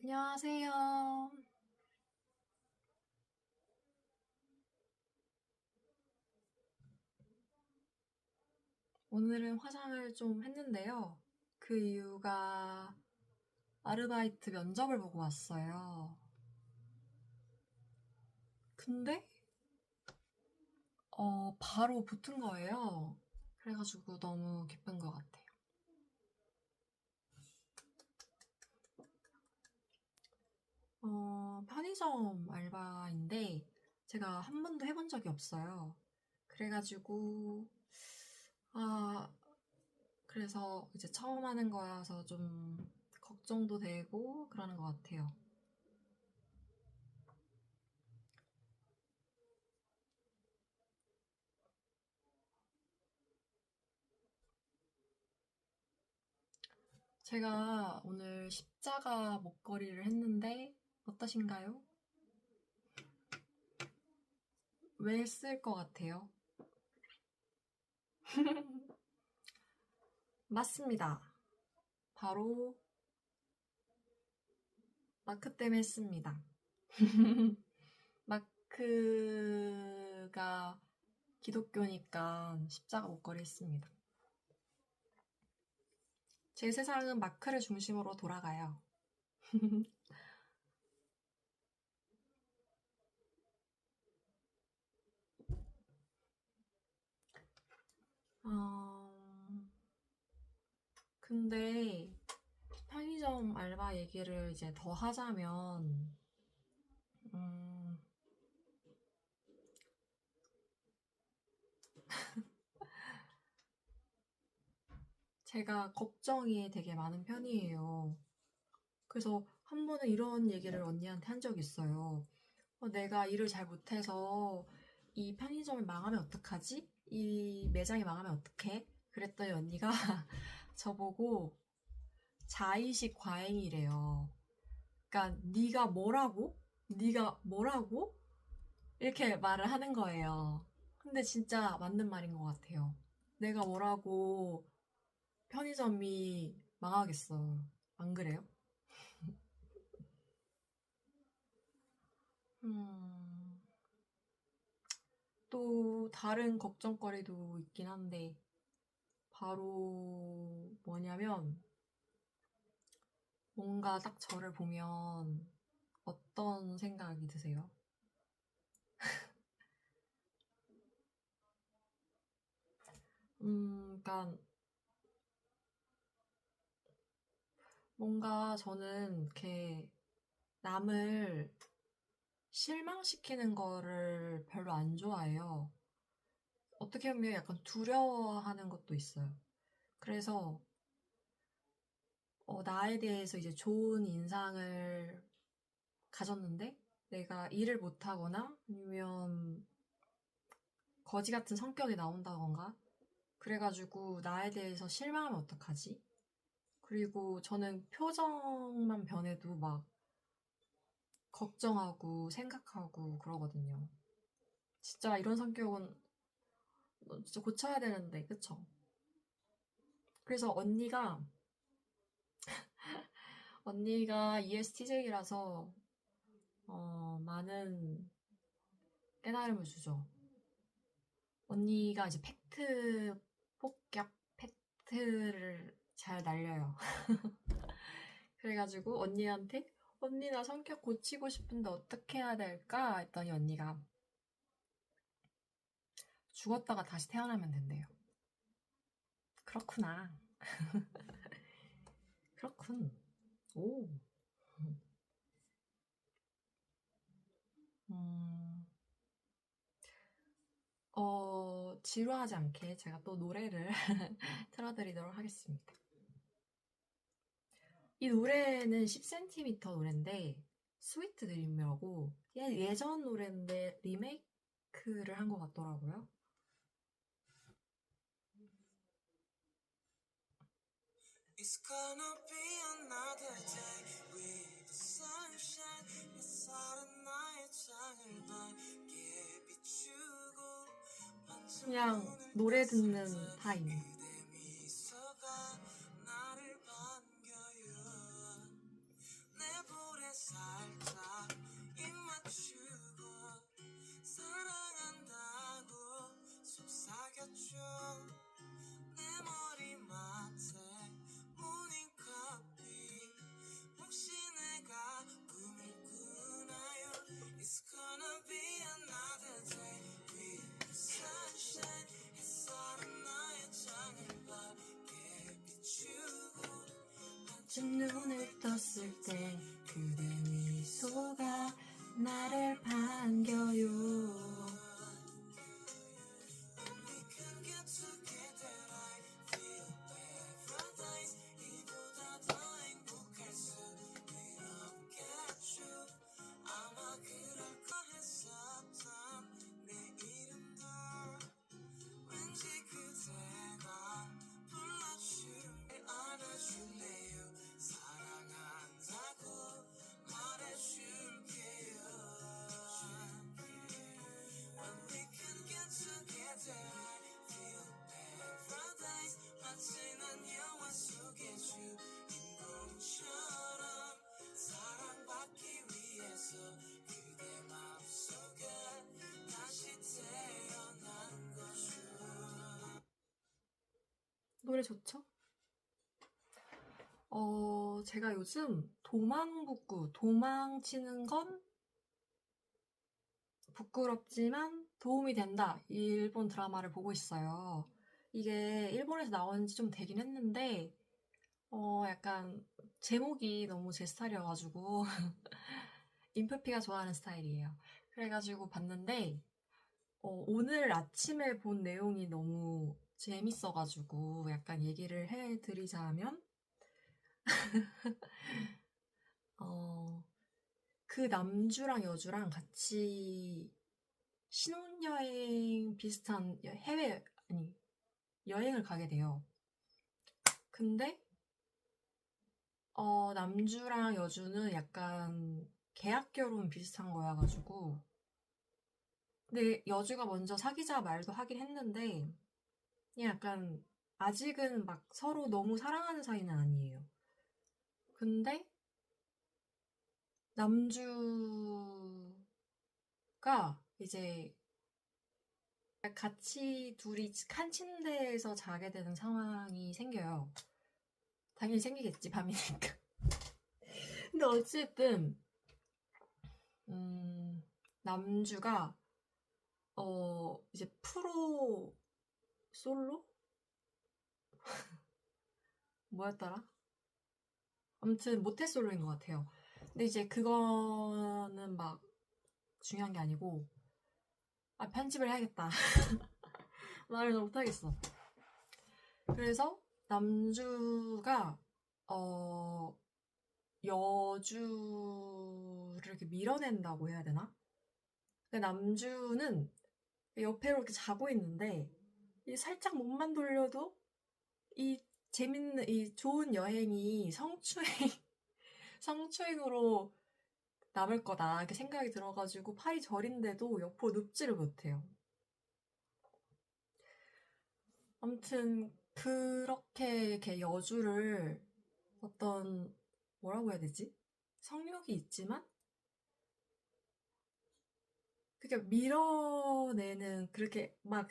안녕하세요. 오늘은 화장을 좀 했는데요. 그 이유가 아르바이트 면접을 보고 왔어요. 근데 바로 붙은 거예요. 그래가지고 너무 기쁜 것 같아요. 편의점 알바인데 제가 한 번도 해본 적이 없어요. 그래가지고 아, 그래서 이제 처음 하는 거라서 좀 걱정도 되고 그러는 것 같아요. 제가 오늘 십자가 목걸이를 했는데 어떠신가요? 왜 쓸 것 같아요? 맞습니다. 바로 마크 때문에 했습니다. 마크가 기독교니까 십자가 목걸이 했습니다. 제 세상은 마크를 중심으로 돌아가요. 어, 근데 편의점 알바 얘기를 이제 더 하자면, 음, 제가 걱정이 되게 많은 편이에요. 그래서 한 번은 이런 얘기를 언니한테 한 적이 있어요. 내가 일을 잘 못해서 이 편의점을 망하면 어떡하지? 이 매장이 망하면 어떡해? 그랬더니 언니가 저보고 자의식 과잉이래요. 그러니까 네가 뭐라고? 네가 뭐라고? 이렇게 말을 하는 거예요. 근데 진짜 맞는 말인 것 같아요. 내가 뭐라고 편의점이 망하겠어. 안 그래요? 음, 또 다른 걱정거리도 있긴 한데, 바로 뭐냐면, 뭔가 딱 저를 보면 어떤 생각이 드세요? 그러니까 뭔가 저는 이렇게 남을 실망시키는 거를 별로 안 좋아해요. 어떻게 보면 약간 두려워하는 것도 있어요. 그래서 나에 대해서 이제 좋은 인상을 가졌는데 내가 일을 못하거나 아니면 거지 같은 성격이 나온다던가 그래가지고 나에 대해서 실망하면 어떡하지? 그리고 저는 표정만 변해도 막 걱정하고 생각하고 그러거든요. 진짜 이런 성격은 진짜 고쳐야 되는데, 그쵸? 그래서 언니가 ESTJ라서, 많은 깨달음을 주죠. 언니가 이제 폭격 팩트를 잘 날려요. 그래가지고 언니한테, 언니 나 성격 고치고 싶은데 어떻게 해야 될까? 했더니 언니가 죽었다가 다시 태어나면 된대요. 그렇구나. 그렇군. 오. 음, 지루하지 않게 제가 또 노래를 틀어드리도록 하겠습니다. 이 노래는 10cm 노래인데, 스위트 드림이라고 예전 노래인데 리메이크를 한 것 같더라고요. It's gonna be another day with the sunshine 햇살은 나의 창을 밝게 비추고 그냥 노래 듣는 타임. 그대 미소가 나를 반겨요 내 볼에 웃었을 때 그대 미소가 나를 반겨요. 노래 좋죠? 제가 요즘 도망북구, 도망치는 건 부끄럽지만 도움이 된다. 일본 드라마를 보고 있어요. 이게 일본에서 나온 지 좀 되긴 했는데, 약간 제목이 너무 제 스타일이어가지고, 인프피가 좋아하는 스타일이에요. 그래가지고 봤는데, 오늘 아침에 본 내용이 너무 재밌어가지고, 약간 얘기를 해드리자면, 어, 그 남주랑 여주랑 같이 신혼여행 비슷한 해외, 아니, 여행을 가게 돼요. 근데, 남주랑 여주는 약간 계약 결혼 비슷한 거여가지고, 근데 여주가 먼저 사귀자 말도 하긴 했는데, 그냥 약간, 아직은 막 서로 너무 사랑하는 사이는 아니에요. 근데, 남주가 이제 같이 둘이 한 침대에서 자게 되는 상황이 생겨요. 당연히 생기겠지, 밤이니까. 근데 어쨌든, 남주가, 이제 프로 솔로? 뭐였더라? 아무튼 모태솔로인 것 같아요. 근데 이제 그거는 막 중요한 게 아니고, 편집을 해야겠다. 말을 못하겠어. 그래서 남주가, 어, 여주를 이렇게 밀어낸다고 해야 되나? 근데 남주는 옆에로 이렇게 자고 있는데, 살짝 몸만 돌려도 이 재밌는, 이 좋은 여행이 성추행으로 남을 거다. 이렇게 생각이 들어가지고 팔이 저린데도 옆으로 눕지를 못해요. 아무튼, 그렇게 이렇게 여주를 어떤, 뭐라고 해야 되지? 성욕이 있지만, 그렇게 밀어내는, 그렇게 막,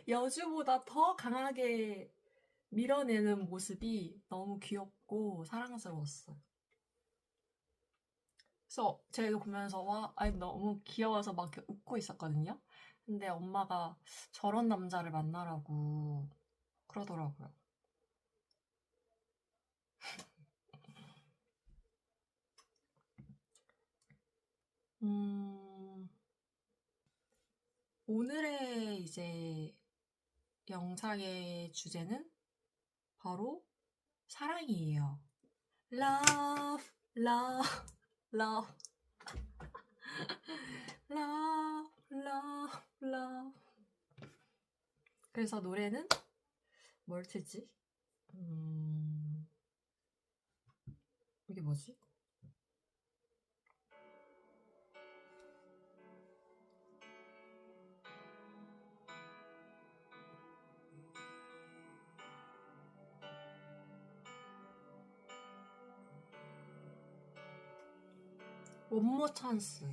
여주보다 더 강하게 밀어내는 모습이 너무 귀엽고 사랑스러웠어요. 그래서 제가 이거 보면서 와, 아니 너무 귀여워서 막 이렇게 웃고 있었거든요. 근데 엄마가 저런 남자를 만나라고 그러더라고요. 음, 오늘의 이제 영상의 주제는 바로 사랑이에요. Love, love, love, love, love, love. 그래서 노래는 뭘 틀지? 이게 뭐지? 원모 찬스.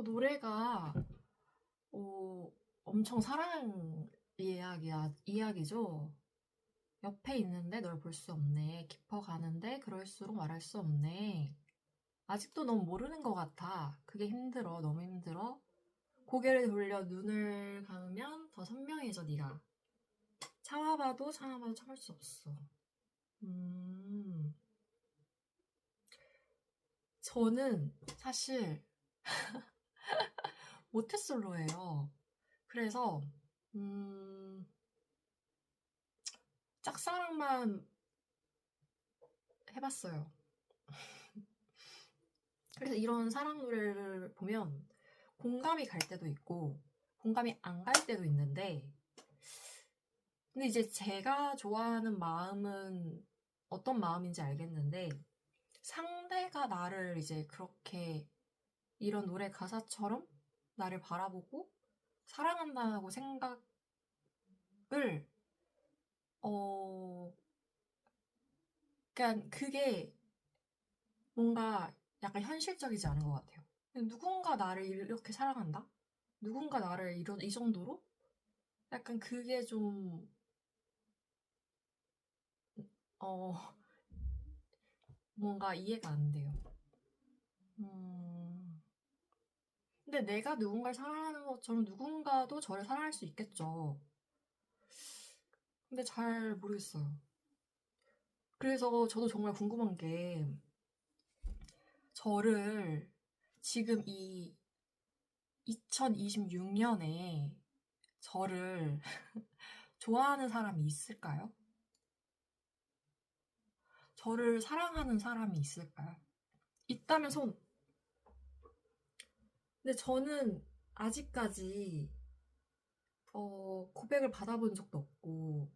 노래가 어, 엄청 사랑 이야기죠. 옆에 있는데 널 볼 수 없네. 깊어가는데 그럴수록 말할 수 없네. 아직도 넌 모르는 것 같아. 그게 힘들어. 너무 힘들어. 고개를 돌려 눈을 감으면 더 선명해져 네가. 참아봐도 참아봐도 참을 수 없어. 음, 저는 사실 모태솔로예요. 그래서 음, 짝사랑만 해봤어요. 그래서 이런 사랑 노래를 보면 공감이 갈 때도 있고 공감이 안 갈 때도 있는데, 근데 이제 제가 좋아하는 마음은 어떤 마음인지 알겠는데, 상대가 나를 이제 그렇게 이런 노래 가사처럼 나를 바라보고 사랑한다고 생각을 어 그러니까 그게 뭔가 약간 현실적이지 않은 것 같아요. 누군가 나를 이렇게 사랑한다? 누군가 나를 이 정도로? 약간 그게 좀, 어, 뭔가 이해가 안 돼요. 음, 근데 내가 누군가를 사랑하는 것처럼 누군가도 저를 사랑할 수 있겠죠. 근데 잘 모르겠어요. 그래서 저도 정말 궁금한 게, 저를 지금 이 2026년에 저를 좋아하는 사람이 있을까요? 저를 사랑하는 사람이 있을까요? 있다면 손. 근데 저는 아직까지 고백을 받아본 적도 없고,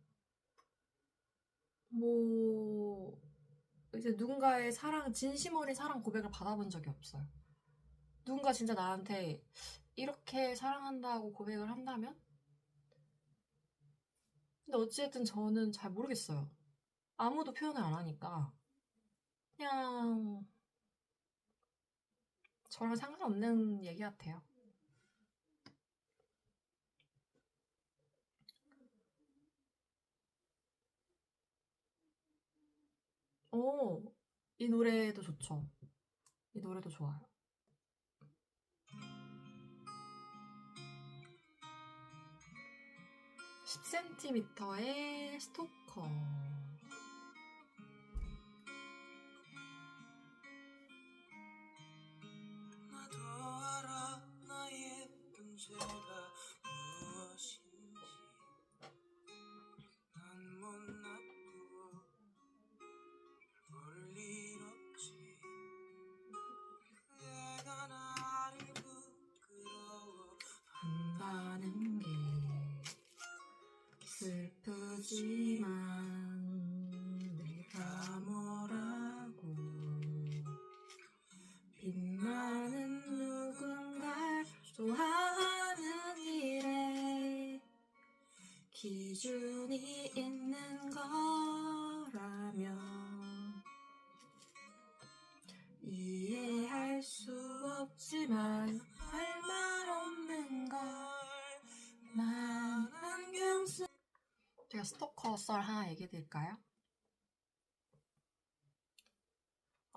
뭐 이제 누군가의 진심 어린 사랑 고백을 받아본 적이 없어요. 누군가 진짜 나한테 이렇게 사랑한다고 고백을 한다면? 근데 어찌됐든 저는 잘 모르겠어요. 아무도 표현을 안 하니까 그냥 저랑 상관없는 얘기 같아요. 오, 이 노래도 좋죠. 이 노래도 좋아요. 10cm의 스토커. 나도 알아 나의 문제가 무엇인지. 난 못났고 볼 일 없지. 내가 나를 부끄러워한다는 게 슬프지만 내가 뭐라고. 빛나는 누군가를 좋아하는 일에 기준이 있는 거라면 이해할 수 없지만 할 말 없는 걸. 난 안경 쓰. 제가 스토커 썰 하나 얘기해 드릴까요?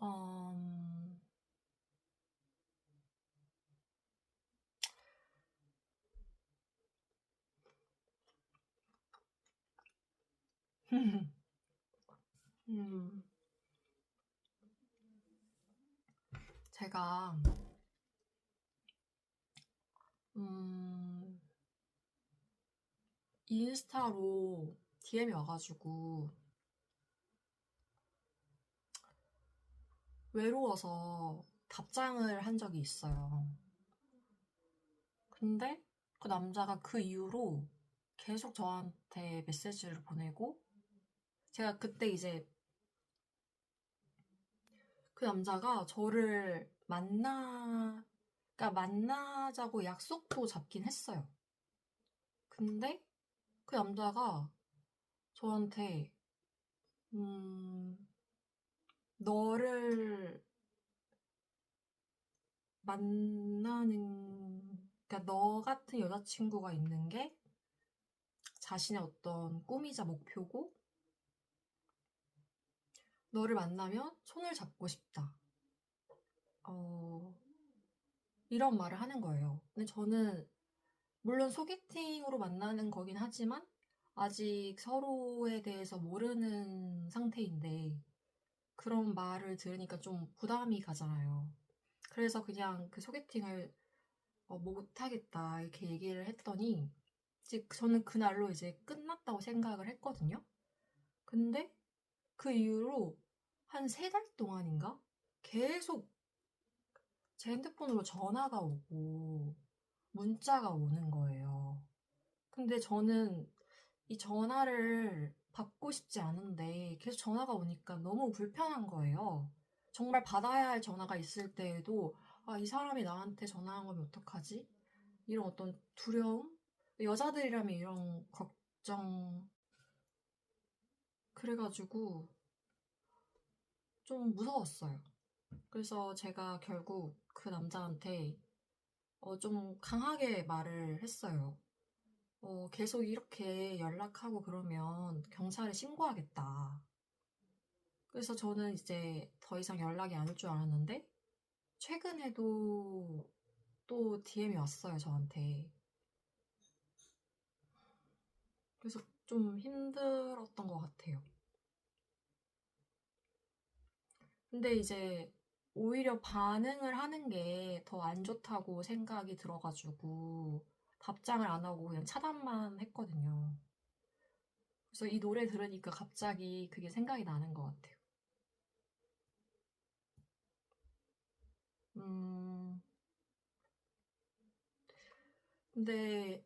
음... 음, 제가 음, 인스타로 DM이 와가지고 외로워서 답장을 한 적이 있어요. 근데 그 남자가 그 이후로 계속 저한테 메시지를 보내고, 제가 그때 이제 그 남자가 저를 그러니까 만나자고 약속도 잡긴 했어요. 근데 그 남자가 저한테 음, 너를 그러니까 너 같은 여자친구가 있는 게 자신의 어떤 꿈이자 목표고, 너를 만나면 손을 잡고 싶다. 어, 이런 말을 하는 거예요. 근데 저는 물론 소개팅으로 만나는 거긴 하지만 아직 서로에 대해서 모르는 상태인데 그런 말을 들으니까 좀 부담이 가잖아요. 그래서 그냥 그 소개팅을 못하겠다 이렇게 얘기를 했더니 이제 저는 그날로 이제 끝났다고 생각을 했거든요. 근데 그 이후로 한 3달 동안인가? 계속 제 핸드폰으로 전화가 오고 문자가 오는 거예요. 근데 저는 이 전화를 받고 싶지 않은데 계속 전화가 오니까 너무 불편한 거예요. 정말 받아야 할 전화가 있을 때에도 아, 이 사람이 나한테 전화한 거면 어떡하지? 이런 어떤 두려움? 여자들이라면 이런 걱정. 그래가지고 좀 무서웠어요. 그래서 제가 결국 그 남자한테 좀 강하게 말을 했어요. 계속 이렇게 연락하고 그러면 경찰에 신고하겠다. 그래서 저는 이제 더 이상 연락이 안 올 줄 알았는데, 최근에도 또 DM이 왔어요, 저한테. 그래서 좀 힘들었던 것 같아요. 근데 이제 오히려 반응을 하는 게 더 안 좋다고 생각이 들어가지고, 답장을 안 하고 그냥 차단만 했거든요. 그래서 이 노래 들으니까 갑자기 그게 생각이 나는 것 같아요. 음, 근데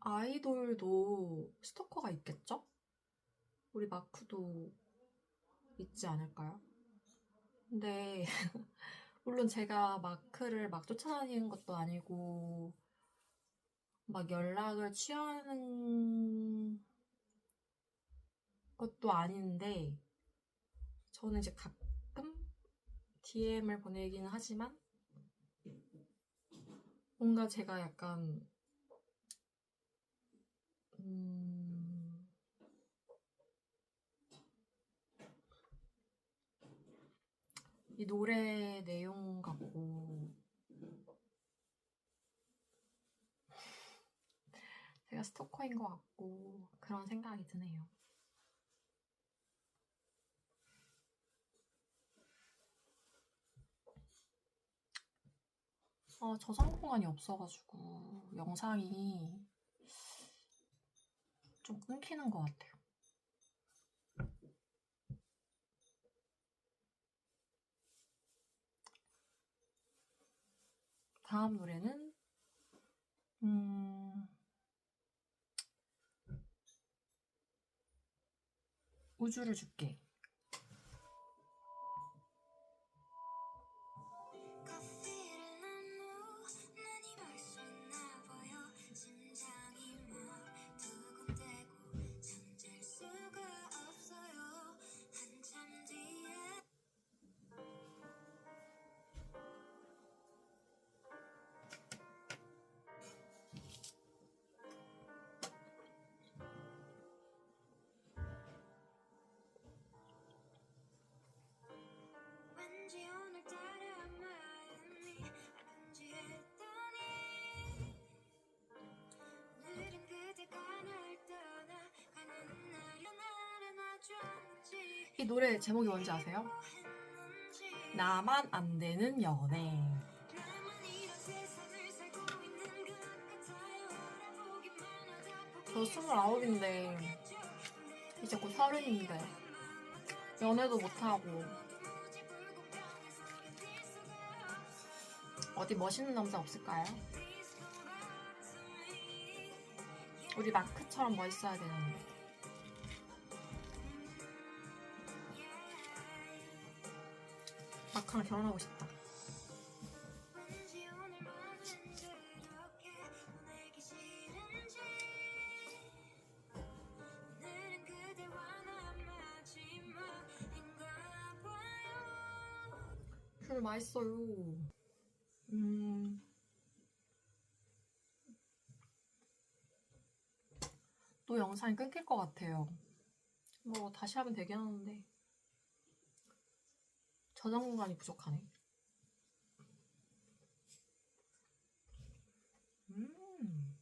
아이돌도 스토커가 있겠죠? 우리 마크도 있지 않을까요? 근데 물론 제가 마크를 막 쫓아다니는 것도 아니고 막 연락을 취하는 것도 아닌데 저는 이제 가끔 DM을 보내기는 하지만 뭔가 제가 약간 음, 이 노래 내용 같고 제가 스토커인 것 같고 그런 생각이 드네요. 저장 공간이 없어가지고 영상이 좀 끊기는 것 같아요. 다음 노래는 우주를 줄게. 이 노래 제목이 뭔지 아세요? 나만 안 되는 연애. 저 29인데 이제 곧 30인데 연애도 못하고 어디 멋있는 남자 없을까요? 우리 마크처럼 멋있어야 되는데. 마크랑 결혼하고 싶다. 귤 맛있어요. 음, 또 영상이 끊길 것 같아요. 뭐 다시 하면 되긴 하는데 저장 공간이 부족하네. 음,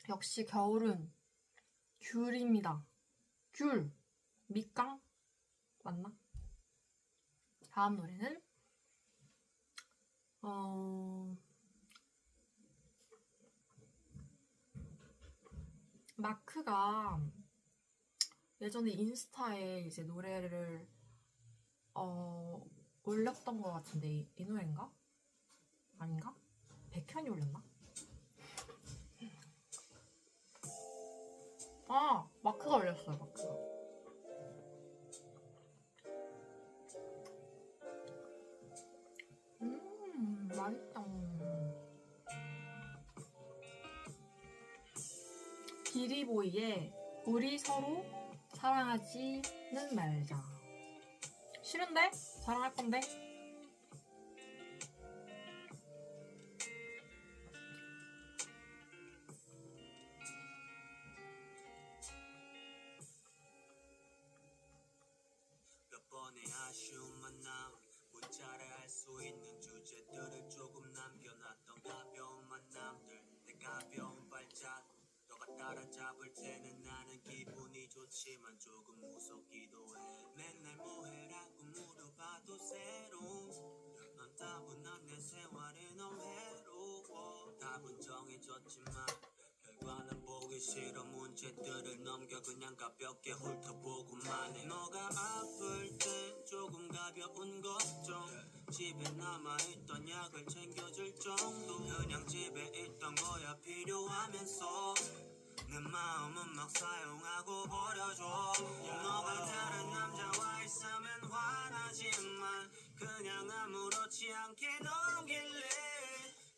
역시 겨울은 귤입니다. 귤, 밑강 맞나? 다음 노래는 어, 마크가 예전에 인스타에 이제 노래를 어, 올렸던 것 같은데 이 노래인가? 아닌가? 백현이 올렸나? 아, 마크가 올렸어요, 마크가. 맛있다. 기리보이의 우리 서로 사랑하지는 말자. 싫은데? 사랑할 건데? 몇 번의 아쉬운 만남 문자를 할 수 있는 주제들을 조금 남겨놨던 가벼운 만남들 내 가벼운 발자국 너가 따라잡을 때는 나는 기분이 좋지만 조금 무섭기도 해 맨날 뭐해라고 물어봐도 새로운 넌 따분한 내 생활에 넌 외로워 답은 정해졌지만 결과는 보기 싫어 문제들을 넘겨 그냥 가볍게 훑어보고만 해 너가 아플 땐 조금 가벼운 걱정 집에 남아있던 약을 챙겨줄 정도 그냥 집에 있던 거야 필요하면서 내 마음은 막 사용하고 버려줘 너가 다른 남자와 있으면 화나지만 그냥 아무렇지 않게 넘길래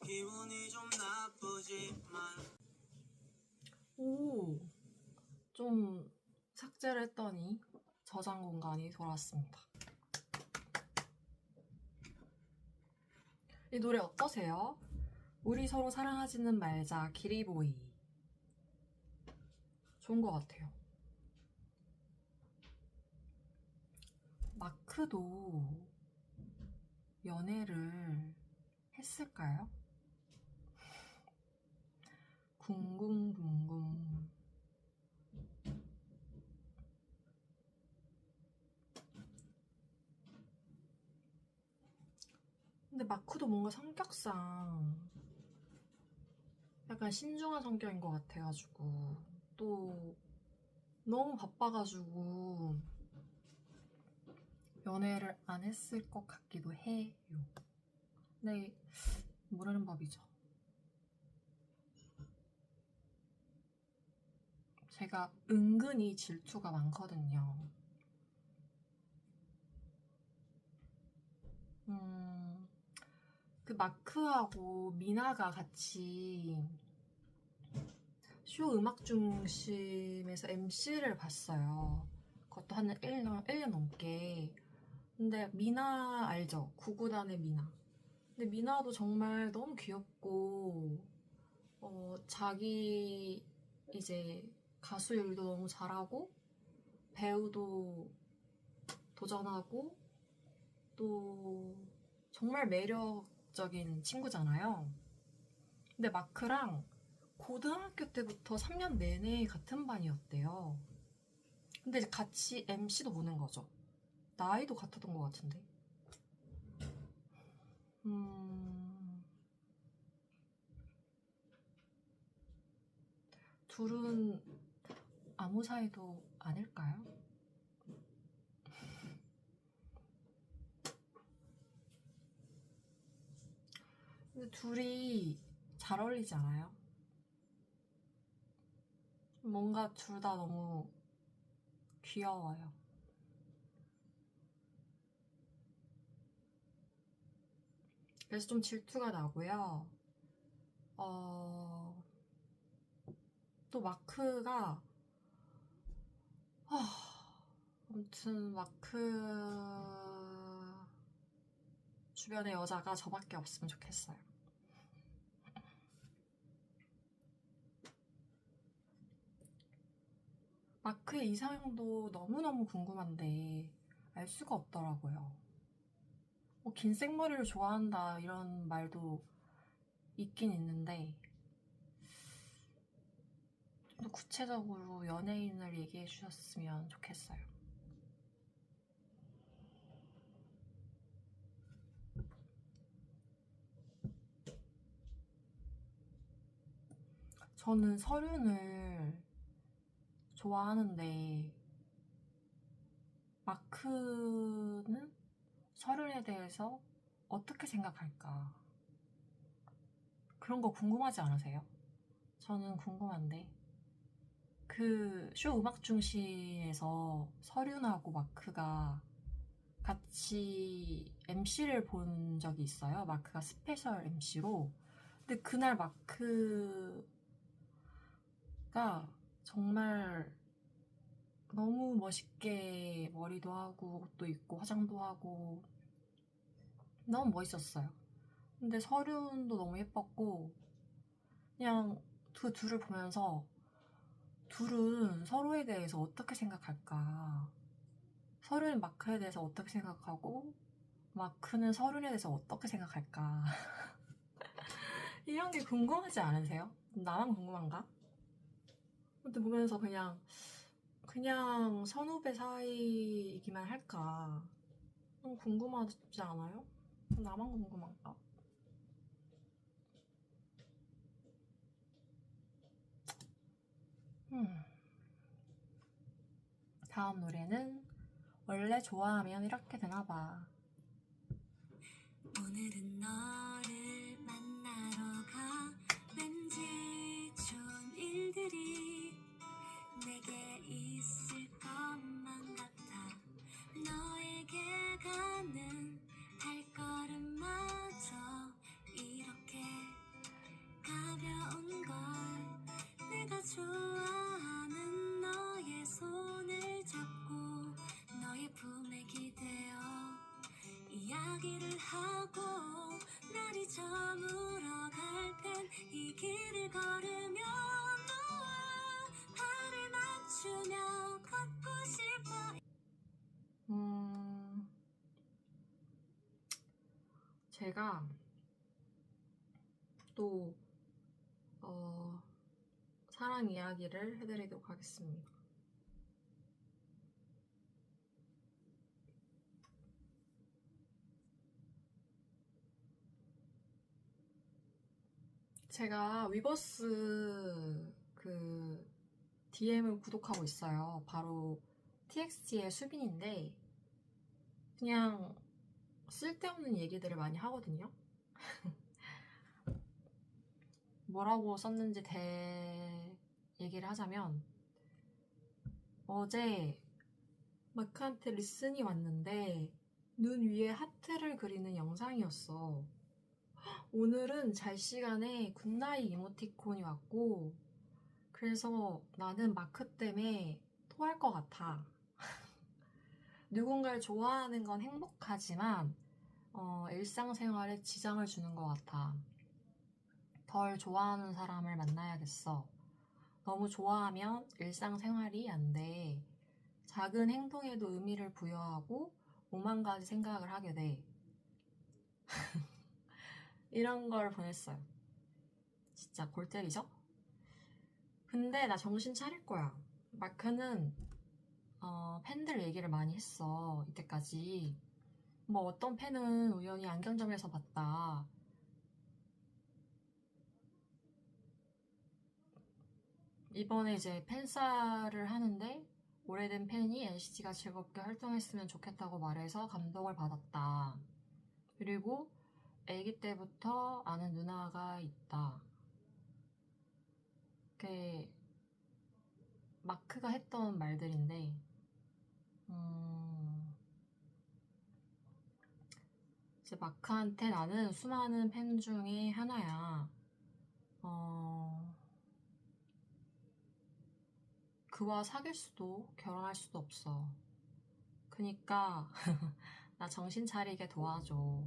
기분이 좀 나쁘지만 오, 좀 삭제를 했더니 저장 공간이 돌아왔습니다. 이 노래 어떠세요? 우리 서로 사랑하지는 말자, 기리보이. 좋은 것 같아요. 마크도 연애를 했을까요? 궁금. 근데 마크도 뭔가 성격상 약간 신중한 성격인 것 같아가지고 또 너무 바빠가지고 연애를 안 했을 것 같기도 해요. 네, 모르는 법이죠. 제가 은근히 질투가 많거든요. 그 마크하고 미나가 같이 쇼 음악 중심에서 MC를 봤어요. 그것도 한 1년 넘게. 근데 미나 알죠? 구구단의 미나. 근데 미나도 정말 너무 귀엽고 자기 이제 가수 일도 너무 잘하고 배우도 도전하고 또 정말 매력적인 친구잖아요. 근데 마크랑 고등학교 때부터 3년 내내 같은 반이었대요. 근데 이제 같이 MC도 보는 거죠. 나이도 같았던 것 같은데. 둘은 아무 사이도 아닐까요? 근데 둘이 잘 어울리지 않아요? 뭔가 둘 다 너무 귀여워요. 그래서 좀 질투가 나고요. 또 마크가 아무튼 마크 주변에 여자가 저밖에 없으면 좋겠어요. 마크의 이상형도 너무너무 궁금한데 알 수가 없더라고요. 긴 생머리를 좋아한다 이런 말도 있긴 있는데 좀 더 구체적으로 연예인을 얘기해 주셨으면 좋겠어요. 저는 서륜을 좋아하는데 마크는 서른에 대해서 어떻게 생각할까? 그런 거 궁금하지 않으세요? 저는 궁금한데 그 쇼 음악 중심에서 서륜하고 마크가 같이 MC를 본 적이 있어요. 마크가 스페셜 MC로. 근데 그날 마크가 정말 너무 멋있게 머리도 하고 옷도 입고 화장도 하고 너무 멋있었어요. 근데 서륜도 너무 예뻤고 그냥 그 둘을 보면서 둘은 서로에 대해서 어떻게 생각할까? 서륜이 마크에 대해서 어떻게 생각하고 마크는 서륜에 대해서 어떻게 생각할까? 이런 게 궁금하지 않으세요? 나만 궁금한가? 근데 보면서 그냥 선후배 사이이기만 할까? 궁금하지 않아요? 나만 궁금한가? 다음 노래는 원래 좋아하면 이렇게 되나봐. 오늘은 너를 만나러 가. 왠지 좋은 일들이 내게 있을 것만 같아. 너에게 가는 발걸음마저 이렇게 가벼운 걸. 내가 좋아하는 너의 손을 잡고 너의 품에 기대어 이야기를 하고 날이 저물어 갈 땐 이 길을 걸으며 너와 발을 맞추며 걷고 싶어. 제가 또 사랑 이야기를 해드리도록 하겠습니다. 제가 위버스 그 DM을 구독하고 있어요. 바로 TXT의 수빈인데 그냥 쓸데없는 얘기들을 많이 하거든요. 뭐라고 썼는지 얘기를 하자면 어제 마크한테 리슨이 왔는데 눈 위에 하트를 그리는 영상이었어. 오늘은 잘 시간에 굿나잇 이모티콘이 왔고 그래서 나는 마크 때문에 토할 것 같아. 누군가를 좋아하는 건 행복하지만 일상생활에 지장을 주는 것 같아. 덜 좋아하는 사람을 만나야겠어. 너무 좋아하면 일상생활이 안 돼. 작은 행동에도 의미를 부여하고 오만 가지 생각을 하게 돼. 이런 걸 보냈어요. 진짜 골 때리죠? 근데 나 정신 차릴 거야. 마크는 팬들 얘기를 많이 했어. 이때까지. 뭐 어떤 팬은 우연히 안경점에서 봤다. 이번에 이제 팬싸를 하는데 오래된 팬이 NCT가 즐겁게 활동했으면 좋겠다고 말해서 감동을 받았다. 그리고 아기 때부터 아는 누나가 있다. 그게 마크가 했던 말들인데 이제 마크한테 나는 수많은 팬 중에 하나야. 그와 사귈 수도 결혼할 수도 없어. 그니까 나 정신 차리게 도와줘.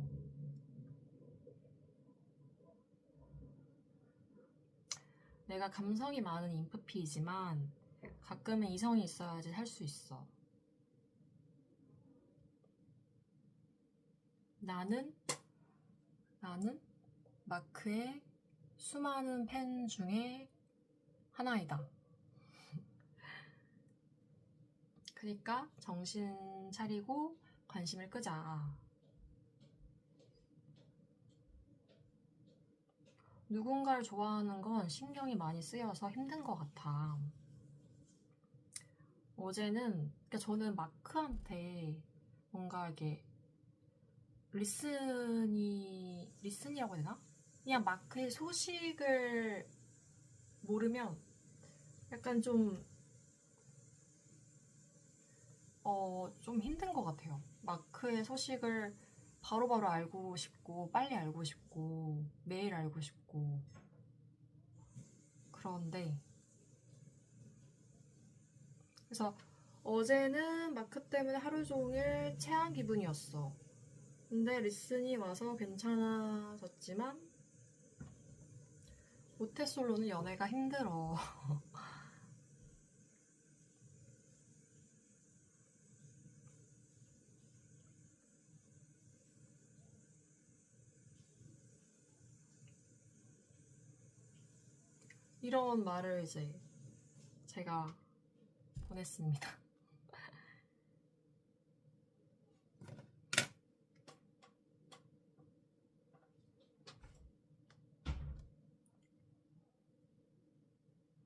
내가 감성이 많은 인프피이지만 가끔은 이성이 있어야지 살 수 있어. 나는 마크의 수많은 팬 중에 하나이다. 그러니까 정신 차리고 관심을 끄자. 누군가를 좋아하는 건 신경이 많이 쓰여서 힘든 것 같아. 어제는, 그러니까 저는 마크한테 뭔가 이렇게 리슨이라고 해야 되나? 그냥 마크의 소식을 모르면 약간 좀 힘든 것 같아요. 마크의 소식을 바로바로 알고 싶고, 빨리 알고 싶고, 매일 알고 싶고. 그런데, 그래서 어제는 마크 때문에 하루 종일 체한 기분이었어. 근데 리슨이 와서 괜찮아졌지만, 모태솔로는 연애가 힘들어. 이런 말을 이제 제가 보냈습니다.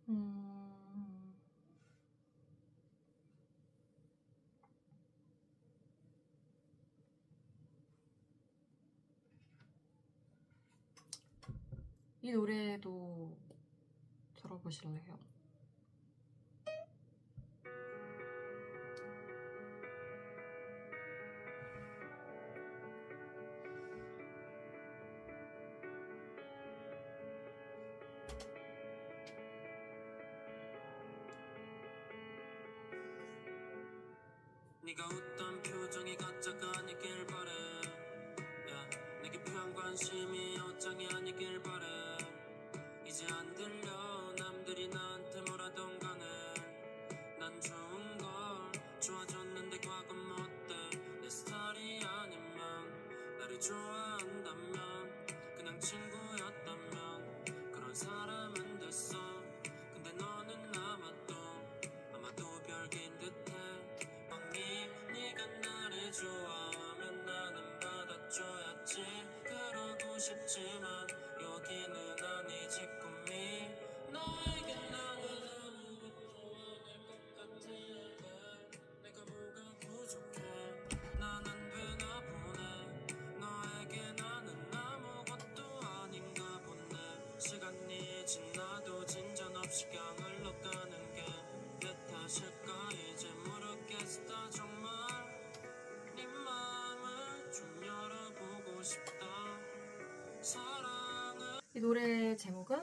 음, 이 노래도 들어보실래요? 네가 웃던 표정이 가짜가 아니길 바래. 야, 내게 표현 관심이 어장이 아니길 바래. 이제 안 들려 남들이 나한테 뭐라던 간에 난 좋은 걸 좋아졌는데 과거는 어때. 내 스타일이 아니면 나를 좋아한다면 그냥 친구였다면 그런 사람은 됐어. 근데 너는 아마도 별개인 듯해. 뻔히 네가 나를 좋아하면 나는 받아줘야지. 그러고 싶지만 여기는 아니지 꿈이. 너에게 나는 아무것도 아닐 것 같아. 내가 뭐가 부족해. 난 안 되나 보네. 너에게 나는 아무것도 아닌가 보네. 시간이 지나도 진전 없이 그냥 흘러가는 게 내 탓일까 이제 모르겠어. 정말 네 맘을 좀 열어보고 싶다. 사랑은 이 노래 제목은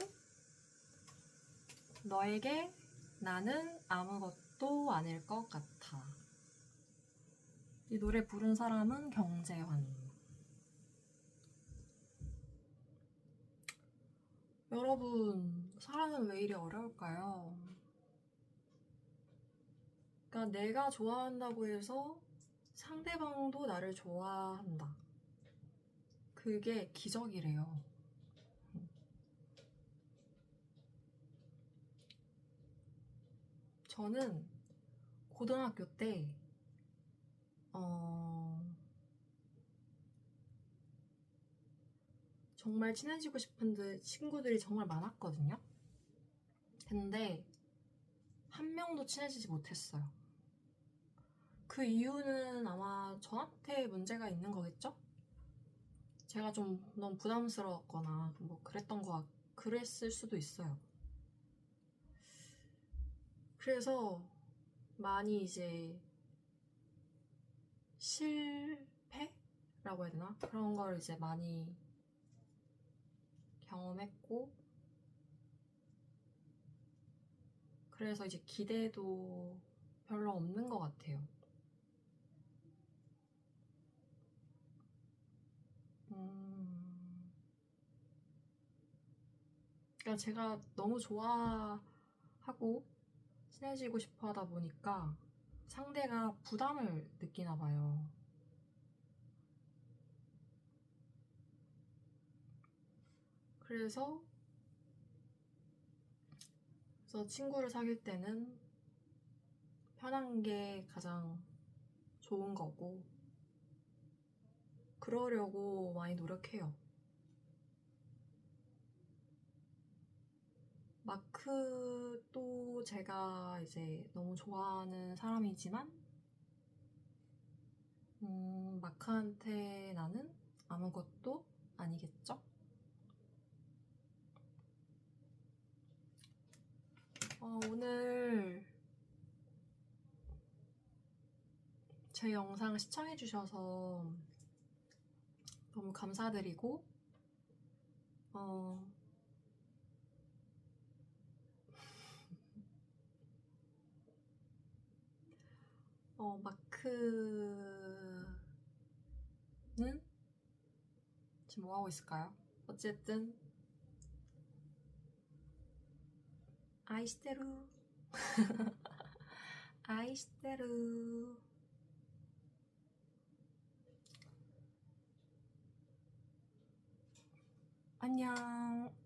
너에게 나는 아무것도 아닐 것 같아. 이 노래 부른 사람은 경재환. 여러분, 사랑은 왜 이리 어려울까요? 그러니까 내가 좋아한다고 해서 상대방도 나를 좋아한다. 그게 기적이래요. 저는 고등학교 때 정말 친해지고 싶은 친구들이 정말 많았거든요. 근데 한 명도 친해지지 못했어요. 그 이유는 아마 저한테 문제가 있는 거겠죠? 제가 좀 너무 부담스러웠거나 뭐 그랬을 수도 있어요. 그래서 많이 이제 실패라고 해야 되나? 그런 걸 이제 많이 경험했고, 그래서 이제 기대도 별로 없는 것 같아요. 그러니까 제가 너무 좋아하고 친해지고 싶어 하다 보니까 상대가 부담을 느끼나 봐요. 그래서 친구를 사귈 때는 편한 게 가장 좋은 거고, 그러려고 많이 노력해요. 마크도 제가 이제 너무 좋아하는 사람이지만, 마크한테 나는 아무것도 아니겠죠? 오늘 제 영상 시청해주셔서 너무 감사드리고, 마크는 지금 뭐 하고 있을까요? 어쨌든, 아이시테루. 아이시테루. 안녕.